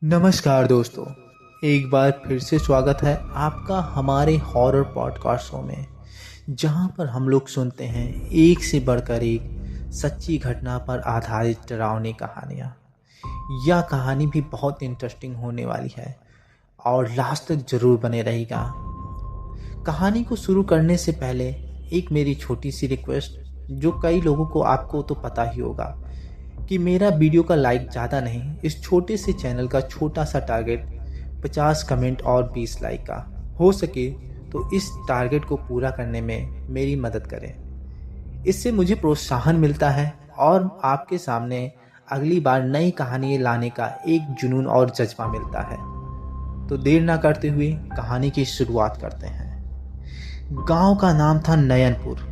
नमस्कार दोस्तों, एक बार फिर से स्वागत है आपका हमारे हॉरर पॉडकास्ट शो में, जहां पर हम लोग सुनते हैं एक से बढ़कर एक सच्ची घटना पर आधारित डरावनी कहानियां। यह कहानी भी बहुत इंटरेस्टिंग होने वाली है और लास्ट तक जरूर बने रहेगा। कहानी को शुरू करने से पहले एक मेरी छोटी सी रिक्वेस्ट, जो कई लोगों को आपको तो पता ही होगा कि मेरा वीडियो का लाइक ज़्यादा नहीं, इस छोटे से चैनल का छोटा सा टारगेट 50 कमेंट और 20 लाइक का हो सके तो इस टारगेट को पूरा करने में मेरी मदद करें। इससे मुझे प्रोत्साहन मिलता है और आपके सामने अगली बार नई कहानी लाने का एक जुनून और जज्बा मिलता है। तो देर ना करते हुए कहानी की शुरुआत करते हैं। गांव का नाम था नयनपुर।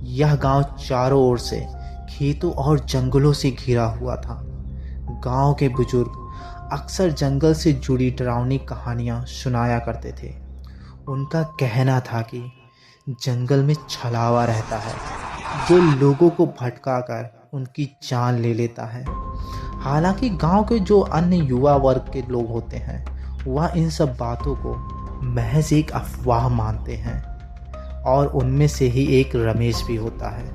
यह गांव चारों ओर से खेतों और जंगलों से घिरा हुआ था। गांव के बुजुर्ग अक्सर जंगल से जुड़ी डरावनी कहानियां सुनाया करते थे। उनका कहना था कि जंगल में छलावा रहता है जो लोगों को भटकाकर उनकी जान ले लेता है। हालांकि गांव के जो अन्य युवा वर्ग के लोग होते हैं वह इन सब बातों को महज एक अफवाह मानते हैं, और उनमें से ही एक रमेश भी होता है।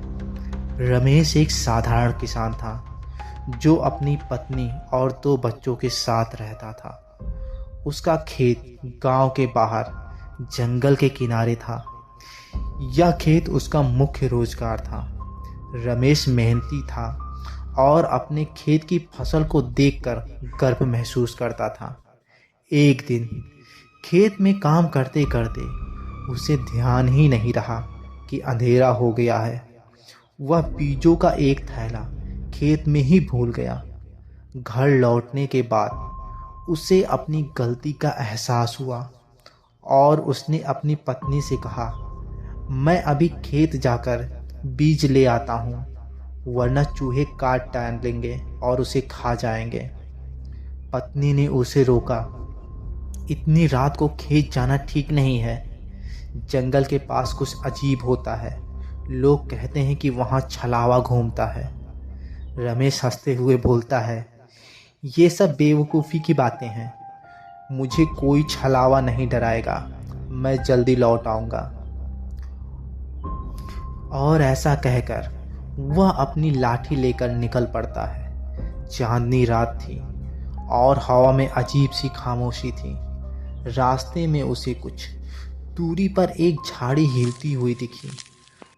रमेश एक साधारण किसान था जो अपनी पत्नी और 2 बच्चों के साथ रहता था। उसका खेत गांव के बाहर जंगल के किनारे था। यह खेत उसका मुख्य रोजगार था। रमेश मेहनती था और अपने खेत की फसल को देखकर गर्व महसूस करता था। एक दिन खेत में काम करते करते उसे ध्यान ही नहीं रहा कि अंधेरा हो गया है। वह बीजों का एक थैला खेत में ही भूल गया। घर लौटने के बाद उसे अपनी गलती का एहसास हुआ और उसने अपनी पत्नी से कहा, मैं अभी खेत जाकर बीज ले आता हूँ, वरना चूहे काट डालेंगे और उसे खा जाएंगे। पत्नी ने उसे रोका, इतनी रात को खेत जाना ठीक नहीं है। जंगल के पास कुछ अजीब होता है। लोग कहते हैं कि वहाँ छलावा घूमता है। रमेश हंसते हुए बोलता है, ये सब बेवकूफ़ी की बातें हैं। मुझे कोई छलावा नहीं डराएगा। मैं जल्दी लौट आऊँगा। और ऐसा कहकर वह अपनी लाठी लेकर निकल पड़ता है। चांदनी रात थी और हवा में अजीब सी खामोशी थी। रास्ते में उसे कुछ दूरी पर एक झाड़ी हिलती हुई दिखी।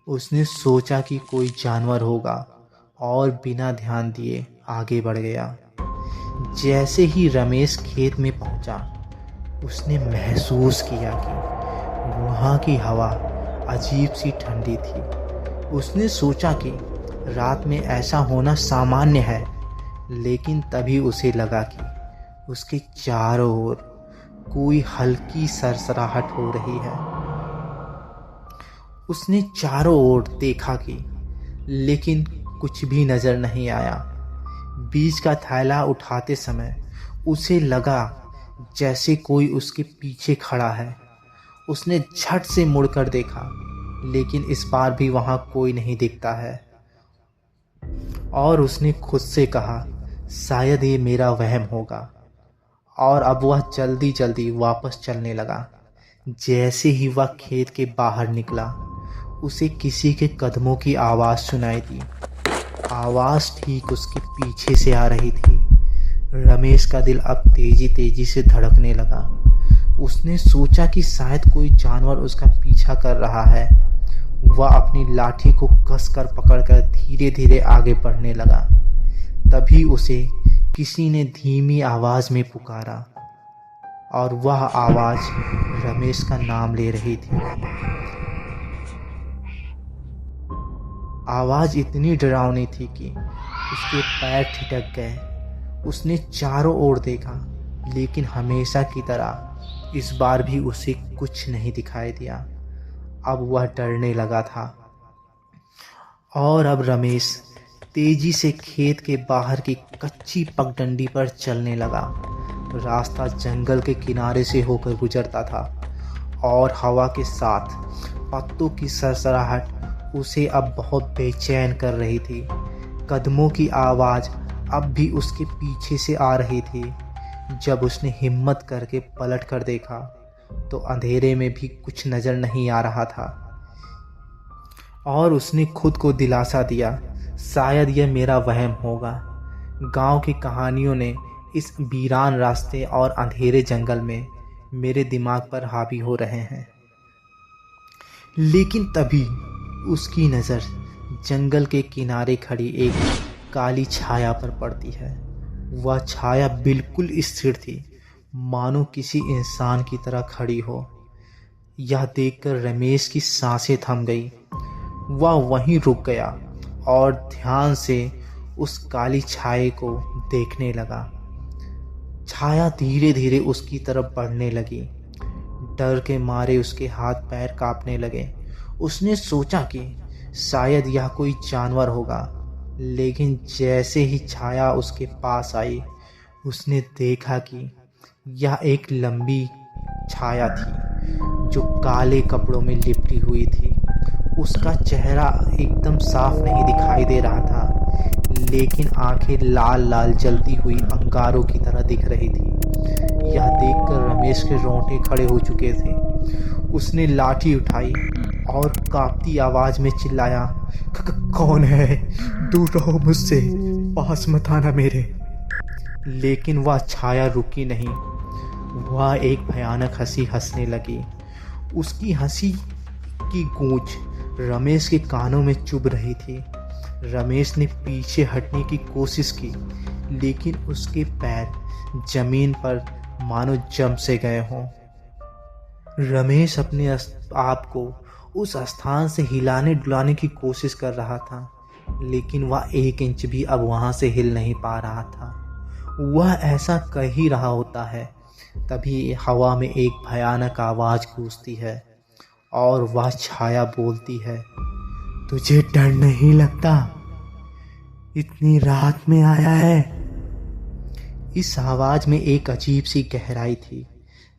उसने सोचा कि कोई जानवर होगा और बिना ध्यान दिए आगे बढ़ गया। जैसे ही रमेश खेत में पहुंचा, उसने महसूस किया कि वहाँ की हवा अजीब सी ठंडी थी। उसने सोचा कि रात में ऐसा होना सामान्य है, लेकिन तभी उसे लगा कि उसके चारों ओर कोई हल्की सरसराहट हो रही है। उसने चारों ओर देखा कि लेकिन कुछ भी नजर नहीं आया। बीज का थैला उठाते समय उसे लगा जैसे कोई उसके पीछे खड़ा है। उसने झट से मुड़कर देखा, लेकिन इस बार भी वहां कोई नहीं दिखता है। और उसने खुद से कहा, शायद ये मेरा वहम होगा। और अब वह जल्दी जल्दी वापस चलने लगा। जैसे ही वह खेत के बाहर निकला, उसे किसी के कदमों की आवाज़ सुनाई दी। आवाज़ ठीक उसके पीछे से आ रही थी। रमेश का दिल अब तेजी तेजी से धड़कने लगा। उसने सोचा कि शायद कोई जानवर उसका पीछा कर रहा है। वह अपनी लाठी को कसकर पकड़कर धीरे धीरे आगे बढ़ने लगा। तभी उसे किसी ने धीमी आवाज़ में पुकारा, और वह आवाज़ रमेश का नाम ले रही थी। आवाज़ इतनी डरावनी थी कि उसके पैर ठिठक गए। उसने चारों ओर देखा, लेकिन हमेशा की तरह इस बार भी उसे कुछ नहीं दिखाई दिया। अब वह डरने लगा था। और अब रमेश तेजी से खेत के बाहर की कच्ची पगडंडी पर चलने लगा। रास्ता जंगल के किनारे से होकर गुजरता था और हवा के साथ पत्तों की सरसराहट उसे अब बहुत बेचैन कर रही थी। कदमों की आवाज़ अब भी उसके पीछे से आ रही थी, जब उसने हिम्मत करके पलट कर देखा तो अंधेरे में भी कुछ नज़र नहीं आ रहा था। और उसने खुद को दिलासा दिया, शायद यह मेरा वहम होगा। गांव की कहानियों ने इस वीरान रास्ते और अंधेरे जंगल में मेरे दिमाग पर हावी हो रहे हैं। लेकिन तभी उसकी नज़र जंगल के किनारे खड़ी एक काली छाया पर पड़ती है। वह छाया बिल्कुल स्थिर थी, मानो किसी इंसान की तरह खड़ी हो। यह देखकर रमेश की सांसें थम गई। वह वहीं रुक गया और ध्यान से उस काली छाया को देखने लगा। छाया धीरे धीरे उसकी तरफ बढ़ने लगी। डर के मारे उसके हाथ पैर कांपने लगे। उसने सोचा कि शायद यह कोई जानवर होगा, लेकिन जैसे ही छाया उसके पास आई, उसने देखा कि यह एक लंबी छाया थी जो काले कपड़ों में लिपटी हुई थी। उसका चेहरा एकदम साफ नहीं दिखाई दे रहा था, लेकिन आंखें लाल लाल जलती हुई अंगारों की तरह दिख रही थी। यह देखकर रमेश के रोंगटे खड़े हो चुके थे। उसने लाठी उठाई और कांपती आवाज में चिल्लाया, कौन है? दूर रहो मुझसे, पास मत आना मेरे। लेकिन वह छाया रुकी नहीं। वह एक भयानक हंसी हंसने लगी। उसकी हंसी की गूंज रमेश के कानों में चुभ रही थी। रमेश ने पीछे हटने की कोशिश की, लेकिन उसके पैर जमीन पर मानो जम से गए हों। रमेश अपने आप को उस स्थान से हिलाने डुलाने की कोशिश कर रहा था, लेकिन वह 1 इंच भी अब वहां से हिल नहीं पा रहा था। वह ऐसा कह ही रहा होता है, तभी हवा में एक भयानक आवाज गूंजती है और वह छाया बोलती है, तुझे डर नहीं लगता? इतनी रात में आया है। इस आवाज में एक अजीब सी गहराई थी।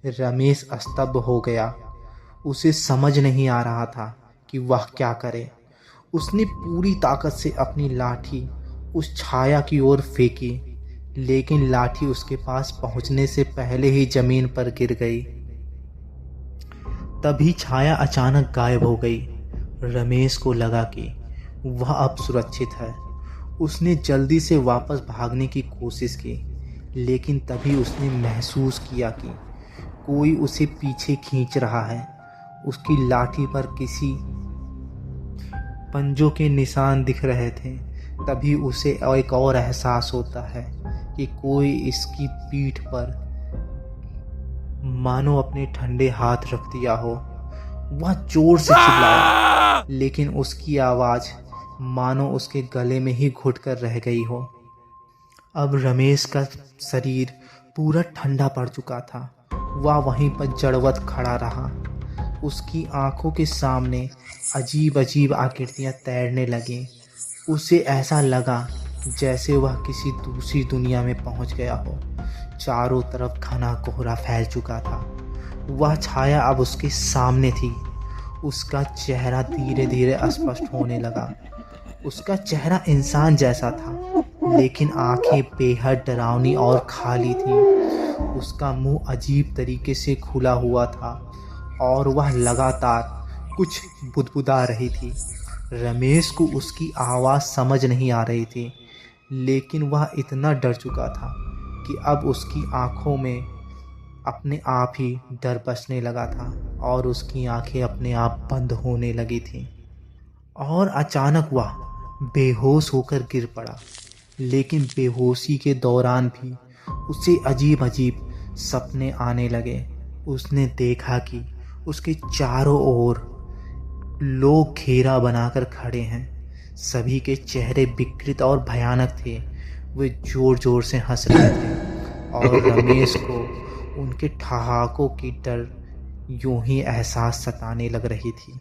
रमेश स्तब्ध हो गया। उसे समझ नहीं आ रहा था कि वह क्या करे। उसने पूरी ताकत से अपनी लाठी उस छाया की ओर फेंकी, लेकिन लाठी उसके पास पहुंचने से पहले ही जमीन पर गिर गई। तभी छाया अचानक गायब हो गई। रमेश को लगा कि वह अब सुरक्षित है। उसने जल्दी से वापस भागने की कोशिश की, लेकिन तभी उसने महसूस किया कि कोई उसे पीछे खींच रहा है। उसकी लाठी पर किसी पंजों के निशान दिख रहे थे। तभी उसे एक और एहसास होता है कि कोई इसकी पीठ पर मानो अपने ठंडे हाथ रख दिया हो। वह जोर से चिल्लाया, लेकिन उसकी आवाज मानो उसके गले में ही घुट कर रह गई हो। अब रमेश का शरीर पूरा ठंडा पड़ चुका था। वह वहीं पर जड़वत खड़ा रहा। उसकी आंखों के सामने अजीब अजीब आकृतियां तैरने लगीं। उसे ऐसा लगा जैसे वह किसी दूसरी दुनिया में पहुंच गया हो। चारों तरफ घना कोहरा फैल चुका था। वह छाया अब उसके सामने थी। उसका चेहरा धीरे धीरे स्पष्ट होने लगा। उसका चेहरा इंसान जैसा था, लेकिन आंखें बेहद डरावनी और खाली थीं। उसका मुंह अजीब तरीके से खुला हुआ था और वह लगातार कुछ बुदबुदा रही थी। रमेश को उसकी आवाज़ समझ नहीं आ रही थी, लेकिन वह इतना डर चुका था कि अब उसकी आंखों में अपने आप ही डर बसने लगा था और उसकी आंखें अपने आप बंद होने लगी थीं। और अचानक वह बेहोश होकर गिर पड़ा। लेकिन बेहोशी के दौरान भी उसे अजीब अजीब सपने आने लगे। उसने देखा कि उसके चारों ओर लोग घेरा बनाकर खड़े हैं। सभी के चेहरे विकृत और भयानक थे। वे जोर जोर से हंस रहे थे और रमेश को उनके ठहाकों की डर यूं ही एहसास सताने लग रही थी।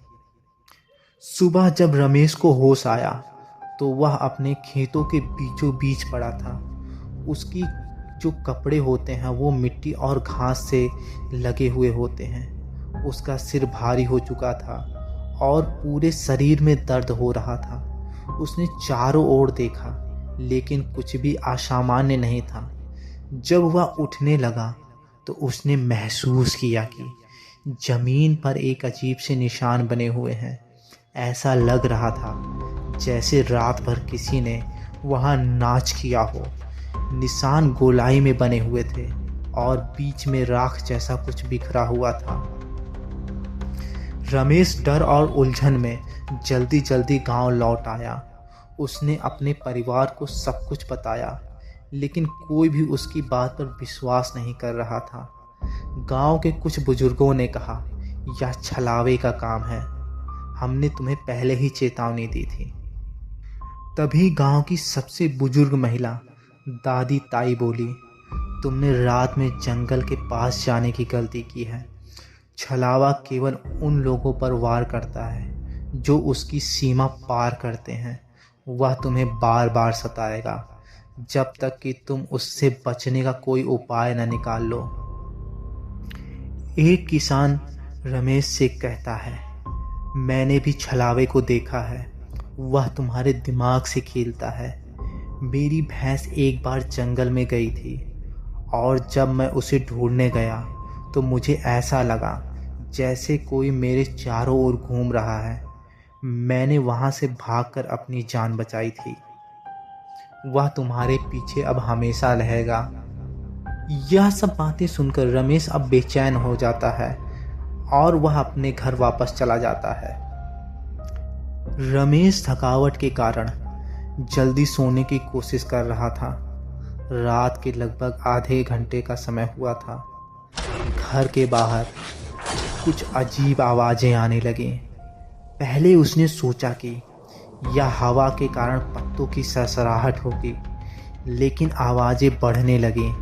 सुबह जब रमेश को होश आया तो वह अपने खेतों के बीचों बीच पड़ा था। उसकी जो कपड़े होते हैं वो मिट्टी और घास से लगे हुए होते हैं। उसका सिर भारी हो चुका था और पूरे शरीर में दर्द हो रहा था। उसने चारों ओर देखा, लेकिन कुछ भी असामान्य नहीं था। जब वह उठने लगा तो उसने महसूस किया कि जमीन पर एक अजीब से निशान बने हुए हैं। ऐसा लग रहा था जैसे रात भर किसी ने वहाँ नाच किया हो। निशान गोलाई में बने हुए थे और बीच में राख जैसा कुछ बिखरा हुआ था। रमेश डर और उलझन में जल्दी जल्दी गांव लौट आया। उसने अपने परिवार को सब कुछ बताया, लेकिन कोई भी उसकी बात पर विश्वास नहीं कर रहा था। गांव के कुछ बुजुर्गों ने कहा, यह छलावे का काम है, हमने तुम्हें पहले ही चेतावनी दी थी। तभी गांव की सबसे बुजुर्ग महिला दादी ताई बोली, तुमने रात में जंगल के पास जाने की गलती की है। छलावा केवल उन लोगों पर वार करता है जो उसकी सीमा पार करते हैं। वह तुम्हें बार बार सताएगा जब तक कि तुम उससे बचने का कोई उपाय न निकाल लो। एक किसान रमेश से कहता है, मैंने भी छलावे को देखा है, वह तुम्हारे दिमाग से खेलता है। मेरी भैंस एक बार जंगल में गई थी और जब मैं उसे ढूंढने गया तो मुझे ऐसा लगा जैसे कोई मेरे चारों ओर घूम रहा है। मैंने वहाँ से भागकर अपनी जान बचाई थी। वह तुम्हारे पीछे अब हमेशा रहेगा। यह सब बातें सुनकर रमेश अब बेचैन हो जाता है और वह अपने घर वापस चला जाता है। रमेश थकावट के कारण जल्दी सोने की कोशिश कर रहा था। रात के लगभग आधे घंटे का समय हुआ था। घर के बाहर कुछ अजीब आवाज़ें आने लगीं। पहले उसने सोचा कि यह हवा के कारण पत्तों की सरसराहट होगी, लेकिन आवाज़ें बढ़ने लगीं।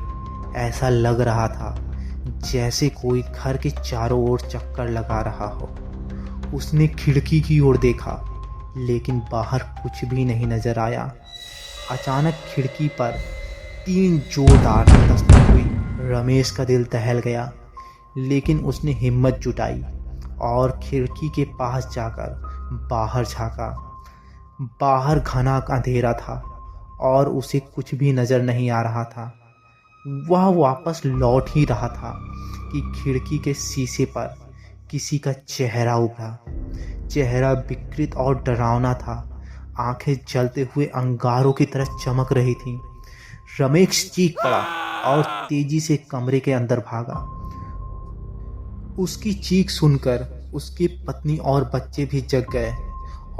ऐसा लग रहा था जैसे कोई घर के चारों ओर चक्कर लगा रहा हो। उसने खिड़की की ओर देखा, लेकिन बाहर कुछ भी नहीं नजर आया। अचानक खिड़की पर 3 जोरदार दस्तक हुई। रमेश का दिल दहल गया, लेकिन उसने हिम्मत जुटाई और खिड़की के पास जाकर बाहर झांका। बाहर घना अंधेरा था और उसे कुछ भी नजर नहीं आ रहा था। वह वापस लौट ही रहा था कि खिड़की के शीशे पर किसी का चेहरा उभरा। चेहरा विकृत और डरावना था। आंखें जलते हुए अंगारों की तरह चमक रही थीं। रमेश चीख पड़ा और तेजी से कमरे के अंदर भागा। उसकी चीख सुनकर उसकी पत्नी और बच्चे भी जग गए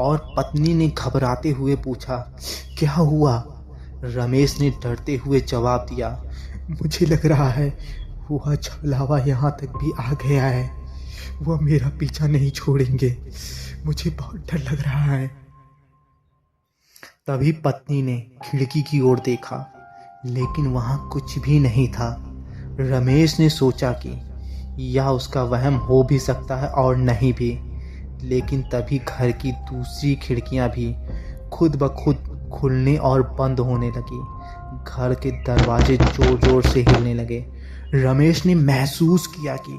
और पत्नी ने घबराते हुए पूछा, क्या हुआ? रमेश ने डरते हुए जवाब दिया, मुझे लग रहा है वह छलावा यहाँ तक भी आ गया है। वह मेरा पीछा नहीं छोड़ेंगे। मुझे बहुत डर लग रहा है। तभी पत्नी ने खिड़की की ओर देखा, लेकिन वहां कुछ भी नहीं था। रमेश ने सोचा कि यह उसका वहम हो भी सकता है और नहीं भी, लेकिन तभी घर की दूसरी खिड़कियां भी खुद ब खुद खुलने और बंद होने लगी। घर के दरवाजे जोर जोर से हिलने लगे। रमेश ने महसूस किया कि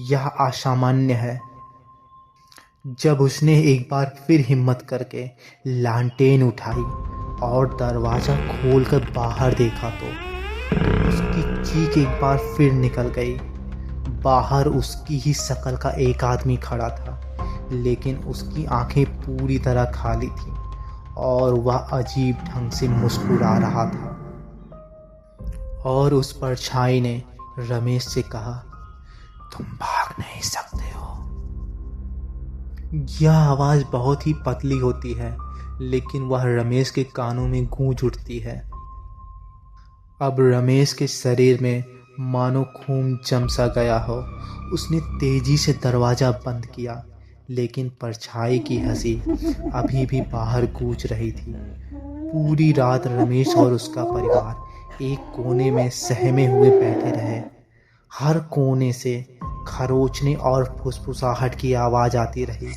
यह असामान्य है। जब उसने एक बार फिर हिम्मत करके लालटेन उठाई और दरवाज़ा खोलकर बाहर देखा तो उसकी चीख एक बार फिर निकल गई। बाहर उसकी ही शक्ल का एक आदमी खड़ा था, लेकिन उसकी आंखें पूरी तरह खाली थीं और वह अजीब ढंग से मुस्कुरा रहा था। और उस परछाई ने रमेश से कहा, तुम भाग नहीं सकते हो। यह आवाज़ बहुत ही पतली होती है, लेकिन वह रमेश के कानों में गूंज उठती है। अब रमेश के शरीर में मानो खून जम सा गया हो। उसने तेजी से दरवाज़ा बंद किया, लेकिन परछाई की हंसी अभी भी बाहर गूंज रही थी। पूरी रात रमेश और उसका परिवार एक कोने में सहमे हुए बैठे रहे। हर कोने से खरोचने और फुसफुसाहट की आवाज़ आती रही।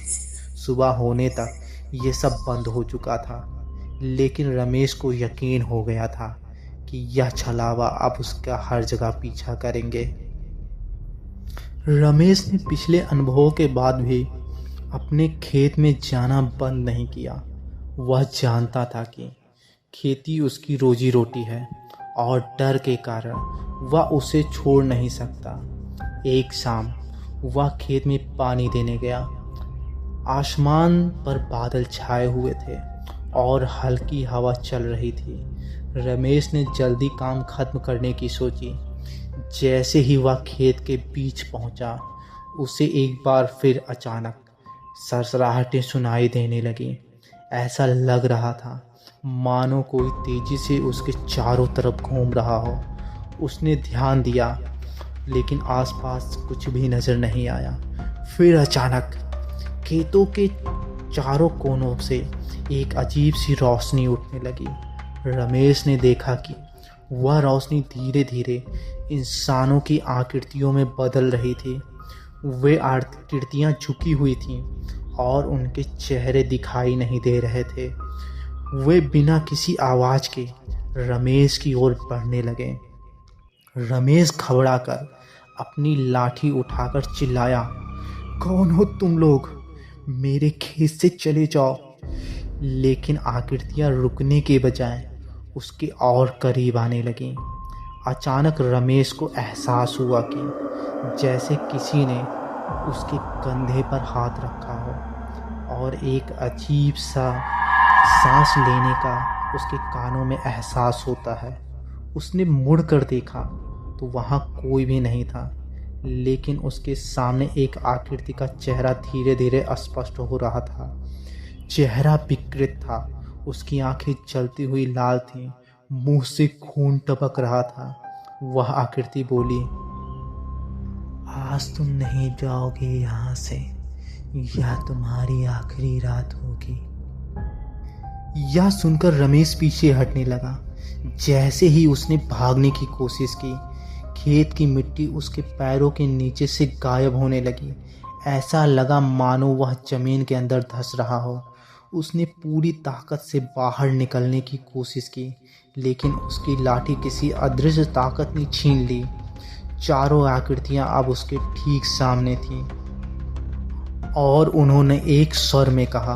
सुबह होने तक ये सब बंद हो चुका था, लेकिन रमेश को यकीन हो गया था कि यह छलावा अब उसका हर जगह पीछा करेंगे। रमेश ने पिछले अनुभवों के बाद भी अपने खेत में जाना बंद नहीं किया। वह जानता था कि खेती उसकी रोजी रोटी है और डर के कारण वह उसे छोड़ नहीं सकता। एक शाम वह खेत में पानी देने गया। आसमान पर बादल छाए हुए थे और हल्की हवा चल रही थी। रमेश ने जल्दी काम खत्म करने की सोची। जैसे ही वह खेत के बीच पहुंचा, उसे एक बार फिर अचानक सरसराहटें सुनाई देने लगीं। ऐसा लग रहा था मानो कोई तेजी से उसके चारों तरफ घूम रहा हो। उसने ध्यान दिया, लेकिन आसपास कुछ भी नजर नहीं आया। फिर अचानक खेतों के चारों कोनों से एक अजीब सी रोशनी उठने लगी। रमेश ने देखा कि वह रोशनी धीरे धीरे इंसानों की आकृतियों में बदल रही थी। वे आकृतियां झुकी हुई थीं और उनके चेहरे दिखाई नहीं दे रहे थे। वे बिना किसी आवाज के रमेश की ओर बढ़ने लगे। रमेश घबराकर अपनी लाठी उठाकर चिल्लाया, कौन हो तुम लोग? मेरे खेत से चले जाओ। लेकिन आकृतियां रुकने के बजाय उसके और करीब आने लगीं। अचानक रमेश को एहसास हुआ कि जैसे किसी ने उसके कंधे पर हाथ रखा हो और एक अजीब सा सांस लेने का उसके कानों में एहसास होता है। उसने मुड़ कर देखा तो वहाँ कोई भी नहीं था, लेकिन उसके सामने एक आकृति का चेहरा धीरे धीरे स्पष्ट हो रहा था। चेहरा विकृत था, उसकी आंखें जलती हुई लाल थीं, मुंह से खून टपक रहा था। वह आकृति बोली, आज तुम नहीं जाओगे यहाँ से, यह तुम्हारी आखिरी रात होगी। यह सुनकर रमेश पीछे हटने लगा। जैसे ही उसने भागने की कोशिश की, खेत की मिट्टी उसके पैरों के नीचे से गायब होने लगी। ऐसा लगा मानो वह जमीन के अंदर धंस रहा हो। उसने पूरी ताकत से बाहर निकलने की कोशिश की, लेकिन उसकी लाठी किसी अदृश्य ताकत ने छीन ली। चारों आकृतियां अब उसके ठीक सामने थीं और उन्होंने एक स्वर में कहा,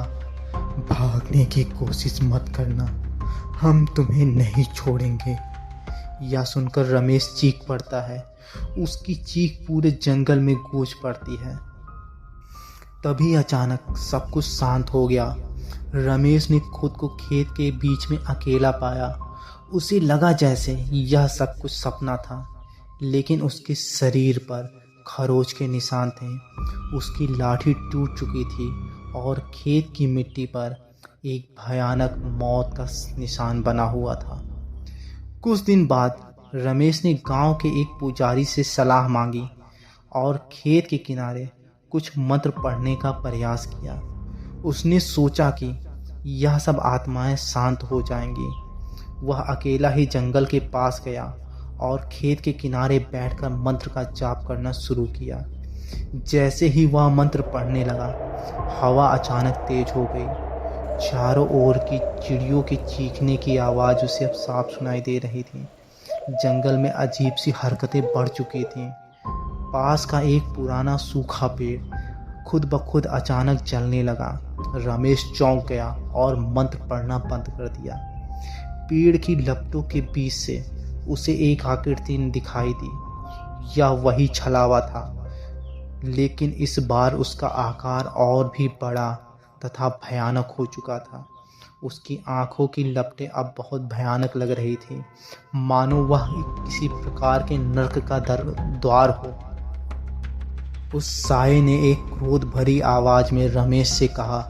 भागने की कोशिश मत करना, हम तुम्हें नहीं छोड़ेंगे। यह सुनकर रमेश चीख पड़ता है। उसकी चीख पूरे जंगल में गूंज पड़ती है। तभी अचानक सब कुछ शांत हो गया। रमेश ने खुद को खेत के बीच में अकेला पाया। उसे लगा जैसे यह सब कुछ सपना था, लेकिन उसके शरीर पर खरोच के निशान थे। उसकी लाठी टूट चुकी थी और खेत की मिट्टी पर एक भयानक मौत का निशान बना हुआ था। कुछ दिन बाद रमेश ने गांव के एक पुजारी से सलाह मांगी और खेत के किनारे कुछ मंत्र पढ़ने का प्रयास किया। उसने सोचा कि यह सब आत्माएं शांत हो जाएंगी। वह अकेला ही जंगल के पास गया और खेत के किनारे बैठकर मंत्र का जाप करना शुरू किया। जैसे ही वह मंत्र पढ़ने लगा, हवा अचानक तेज हो गई। चारों ओर की चिड़ियों के चीखने की आवाज़ उसे अब साफ सुनाई दे रही थी। जंगल में अजीब सी हरकतें बढ़ चुकी थीं। पास का एक पुराना सूखा पेड़ खुद ब खुद अचानक जलने लगा। रमेश चौंक गया और मंत्र पढ़ना बंद कर दिया। पेड़ की लपटों के बीच से उसे एक आकृति दिखाई दी। यह वही छलावा था, लेकिन इस बार उसका आकार और भी बड़ा तथा भयानक हो चुका था। उसकी आंखों की लपटें अब बहुत भयानक लग रही थी, मानो वह किसी प्रकार के नर्क का द्वार हो। उस साये ने एक क्रोध भरी आवाज में रमेश से कहा,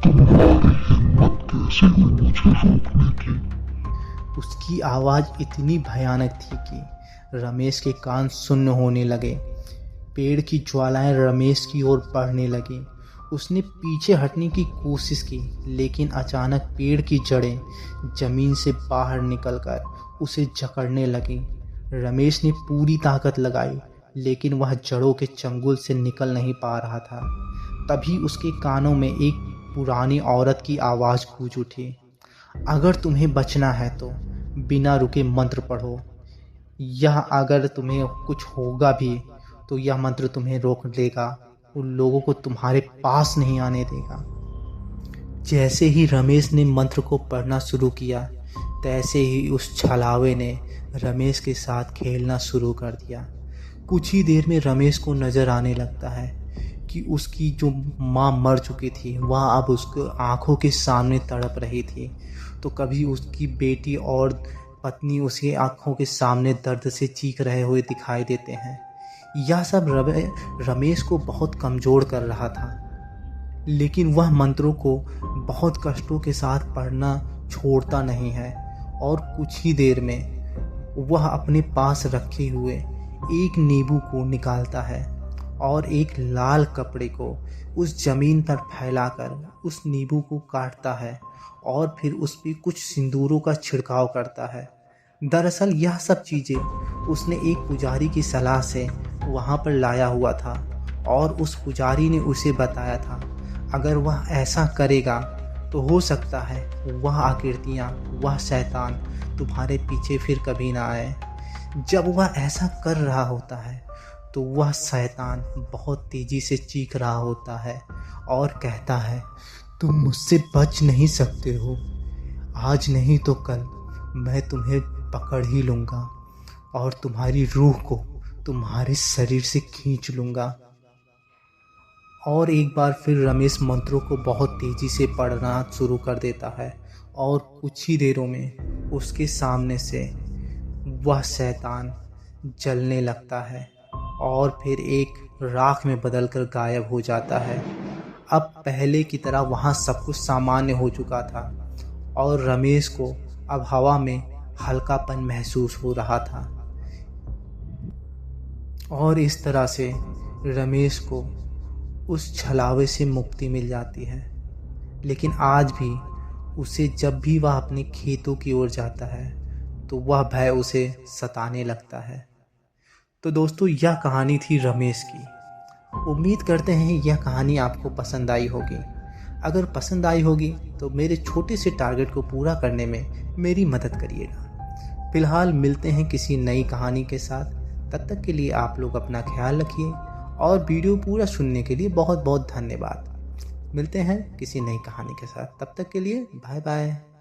तुम्हारी हिम्मत कैसे हुई मुझे रोकने की? उसकी आवाज इतनी भयानक थी कि रमेश के कान सुन्न होने लगे। पेड़ की ज्वालाएं रमेश की ओर बढ़ने लगी। उसने पीछे हटने की कोशिश की, लेकिन अचानक पेड़ की जड़ें जमीन से बाहर निकलकर उसे जकड़ने लगीं। रमेश ने पूरी ताकत लगाई, लेकिन वह जड़ों के चंगुल से निकल नहीं पा रहा था। तभी उसके कानों में एक पुरानी औरत की आवाज़ गूंज उठी, अगर तुम्हें बचना है तो बिना रुके मंत्र पढ़ो। यह अगर तुम्हें कुछ होगा भी तो यह मंत्र तुम्हें रोक देगा, उन लोगों को तुम्हारे पास नहीं आने देगा। जैसे ही रमेश ने मंत्र को पढ़ना शुरू किया, तैसे ही उस छलावे ने रमेश के साथ खेलना शुरू कर दिया। कुछ ही देर में रमेश को नज़र आने लगता है कि उसकी जो माँ मर चुकी थी वह अब उसको आंखों के सामने तड़प रही थी। तो कभी उसकी बेटी और पत्नी उसकी आंखों के सामने दर्द से चीख रहे हुए दिखाई देते हैं। यह सब रमेश को बहुत कमज़ोर कर रहा था, लेकिन वह मंत्रों को बहुत कष्टों के साथ पढ़ना छोड़ता नहीं है। और कुछ ही देर में वह अपने पास रखे हुए एक नींबू को निकालता है और एक लाल कपड़े को उस जमीन पर फैलाकर उस नींबू को काटता है और फिर उस पर कुछ सिंदूरों का छिड़काव करता है। दरअसल यह सब चीज़ें उसने एक पुजारी की सलाह से वहाँ पर लाया हुआ था और उस पुजारी ने उसे बताया था अगर वह ऐसा करेगा तो हो सकता है वह आकृतियाँ, वह शैतान तुम्हारे पीछे फिर कभी ना आए। जब वह ऐसा कर रहा होता है तो वह शैतान बहुत तेज़ी से चीख रहा होता है और कहता है, तुम मुझसे बच नहीं सकते हो, आज नहीं तो कल मैं तुम्हें पकड़ ही लूँगा और तुम्हारी रूह को तुम्हारे शरीर से खींच लूँगा। और एक बार फिर रमेश मंत्रों को बहुत तेज़ी से पढ़ना शुरू कर देता है और कुछ ही देरों में उसके सामने से वह शैतान जलने लगता है और फिर एक राख में बदलकर गायब हो जाता है। अब पहले की तरह वहाँ सब कुछ सामान्य हो चुका था और रमेश को अब हवा में हल्कापन महसूस हो रहा था और इस तरह से रमेश को उस छलावे से मुक्ति मिल जाती है। लेकिन आज भी उसे जब भी वह अपने खेतों की ओर जाता है तो वह भय उसे सताने लगता है। तो दोस्तों, यह कहानी थी रमेश की। उम्मीद करते हैं यह कहानी आपको पसंद आई होगी। अगर पसंद आई होगी तो मेरे छोटे से टारगेट को पूरा करने में मेरी मदद करिएगा। फिलहाल मिलते हैं किसी नई कहानी के साथ। तब तक के लिए आप लोग अपना ख्याल रखिए और वीडियो पूरा सुनने के लिए बहुत बहुत धन्यवाद। मिलते हैं किसी नई कहानी के साथ। तब तक के लिए बाय बाय।